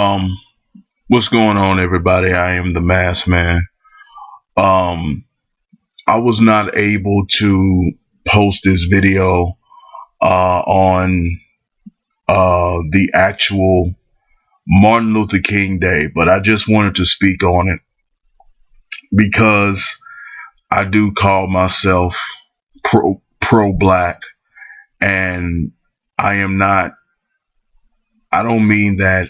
Um, what's going on, everybody? I am the Masked Man. Um, I was not able to post this video on the actual Martin Luther King Day, but I just wanted to speak on it because I do call myself pro black, and I am not. I don't mean that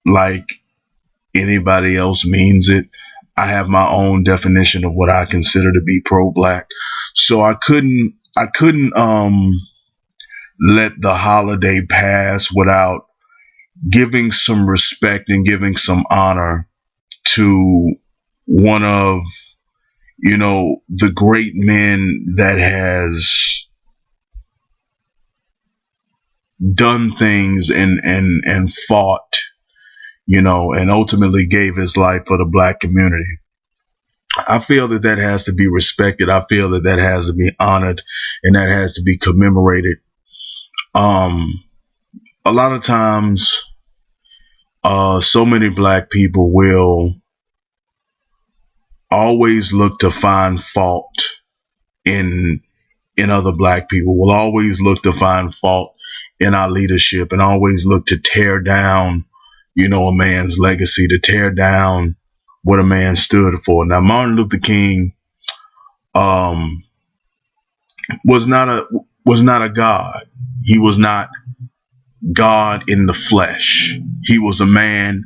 like anybody else means it. I have my own definition of what I consider to be pro-black. So I couldn't let the holiday pass without giving some respect and giving some honor to one of, the great men that has done things and fought, and ultimately gave his life for the black community. I feel that that has to be respected. I feel that that has to be honored and that has to be commemorated. Um, a lot of times, so many black people will always look to find fault in other black people. Will always look to find fault in our leadership and always look to tear down, a man's legacy, to tear down what a man stood for. Now, Martin Luther King um, was not a god. He was not God in the flesh. He was a man,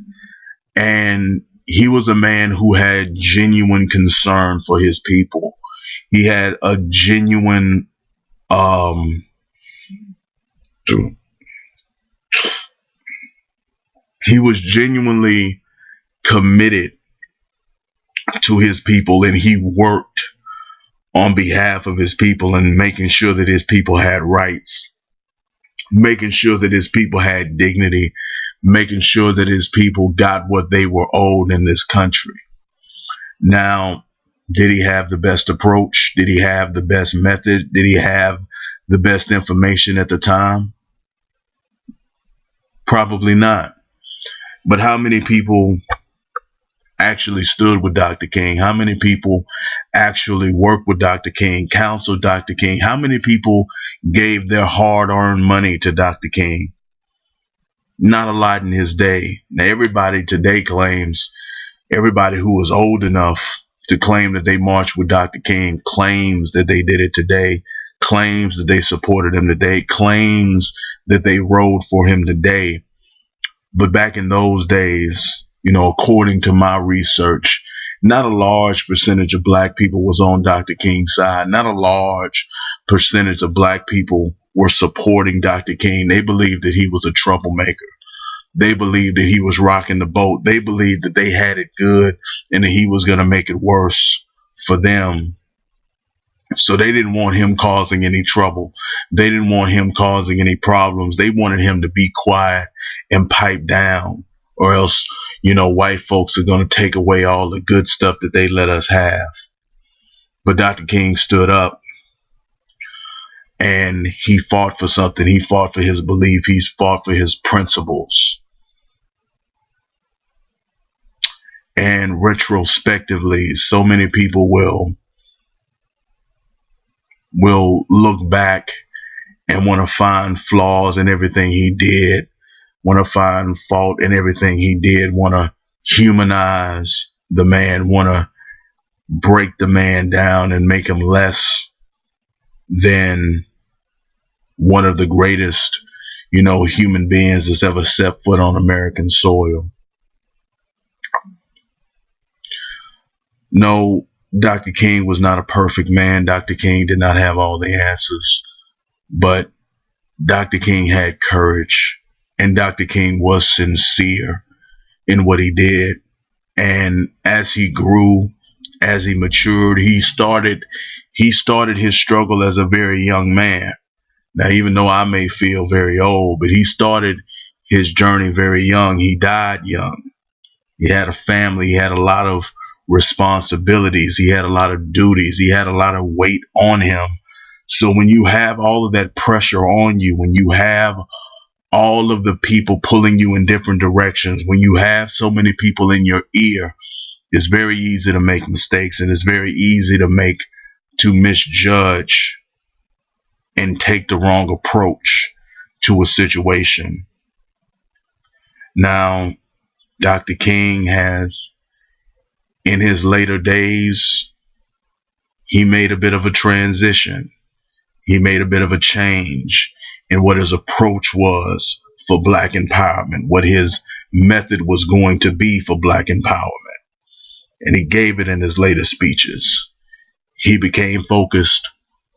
and he was a man who had genuine concern for his people. He had a genuine um, he was genuinely committed to his people, and he worked on behalf of his people and making sure that his people had rights, making sure that his people had dignity, making sure that his people got what they were owed in this country. Now, did he have the best approach? Did he have the best method? Did he have the best information at the time? Probably not. But how many people actually stood with Dr. King? How many people actually worked with Dr. King, counseled Dr. King? How many people gave their hard-earned money to Dr. King? Not a lot in his day. Now, everybody today claims, everybody who was old enough to claim that they marched with Dr. King claims that they did it today, claims that they supported him today, claims that they rode for him today. But back in those days, according to my research, not a large percentage of black people was on Dr. King's side. Not a large percentage of black people were supporting Dr. King. They believed that he was a troublemaker. They believed that he was rocking the boat. They believed that they had it good and that he was going to make it worse for them. So they didn't want him causing any trouble. They didn't want him causing any problems. They wanted him to be quiet and pipe down, or else, white folks are going to take away all the good stuff that they let us have. But Dr. King stood up and he fought for something. He fought for his belief. He's fought for his principles. And retrospectively, so many people will look back and want to find flaws in everything he did, want to find fault in everything he did, want to humanize the man, want to break the man down and make him less than one of the greatest, human beings that's ever set foot on American soil. No, Dr. King was not a perfect man. Dr. King did not have all the answers, but Dr. King had courage, and Dr. King was sincere in what he did. And as he grew, as he matured, he started his struggle as a very young man. Now, even though I may feel very old, but he started his journey very young. He died young. He had a family. He had a lot of responsibilities. He had a lot of duties. He had a lot of weight on him. So when you have all of that pressure on you, when you have all of the people pulling you in different directions, when you have so many people in your ear, it's very easy to make mistakes, and it's very easy to misjudge and take the wrong approach to a situation. Now, Dr. King has, in his later days, he made a bit of a transition. He made a bit of a change in what his approach was for Black empowerment, what his method was going to be for Black empowerment. And he gave it in his later speeches. He became focused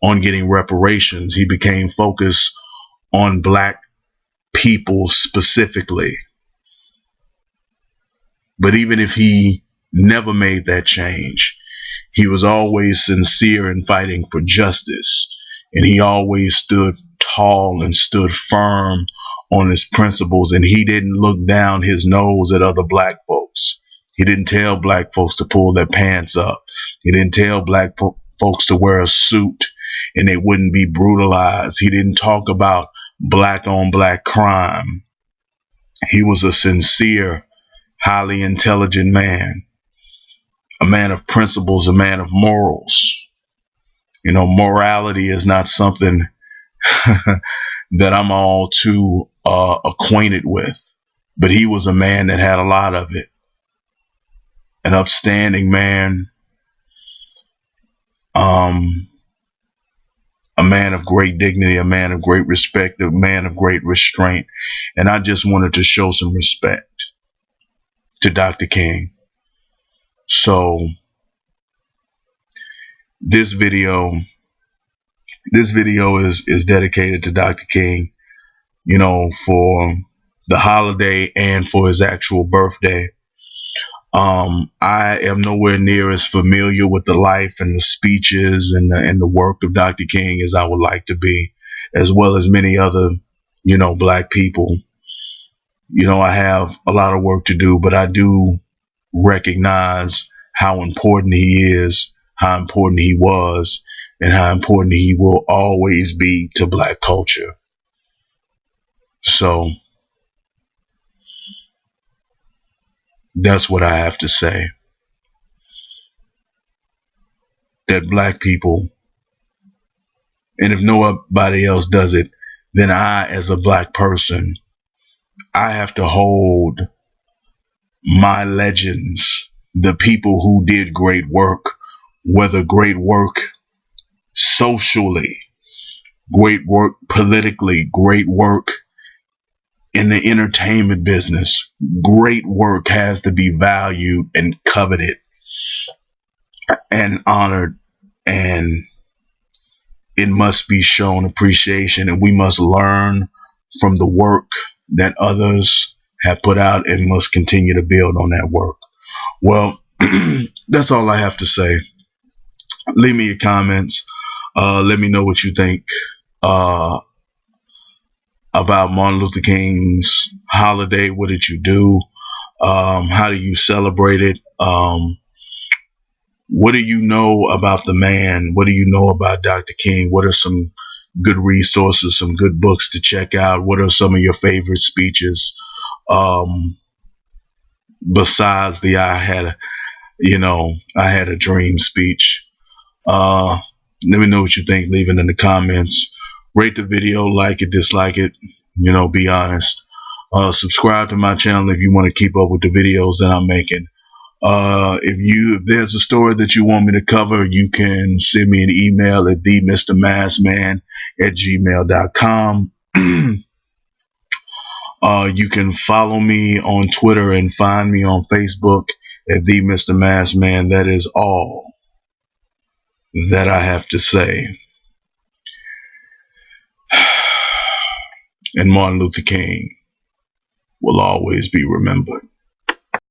on getting reparations. He became focused on Black people specifically. But even if he never made that change, he was always sincere in fighting for justice. And he always stood tall and stood firm on his principles. And he didn't look down his nose at other Black folks. He didn't tell Black folks to pull their pants up. He didn't tell Black folks to wear a suit and they wouldn't be brutalized. He didn't talk about Black on Black crime. He was a sincere, highly intelligent man, a man of principles, a man of morals. You know, morality is not something that I'm all too acquainted with, but he was a man that had a lot of it. An upstanding man, a man of great dignity, a man of great respect, a man of great restraint. And I just wanted to show some respect to Dr. King. So this video is dedicated to Dr. King, you know, for the holiday and for his actual birthday. I am nowhere near as familiar with the life and the speeches and the work of Dr. King as I would like to be, as well as many other, you know, Black people. You know, I have a lot of work to do, but I do recognize how important he is, how important he was, and how important he will always be to Black culture. So that's what I have to say. That Black people, and if nobody else does it, then I, as a Black person, I have to hold my legends, the people who did great work, whether great work socially, great work politically, great work in the entertainment business. Great work has to be valued and coveted and honored, and it must be shown appreciation, and we must learn from the work that others have put out and must continue to build on that work. Well, that's all I have to say. Leave me your comments. Let me know what you think about Martin Luther King's holiday. What did you do? How do you celebrate it? What do you know about the man? What do you know about Dr. King? What are some good resources, some good books to check out? What are some of your favorite speeches? Besides the I had a dream speech. Let me know what you think. Leave it in the comments. Rate the video, like it, dislike it. You know, be honest. Subscribe to my channel if you want to keep up with the videos that I'm making. If there's a story that you want me to cover, you can send me an email at themrmaskman@gmail.com. You can follow me on Twitter and find me on Facebook at The Mr. Masked Man. That is all that I have to say. And Martin Luther King will always be remembered.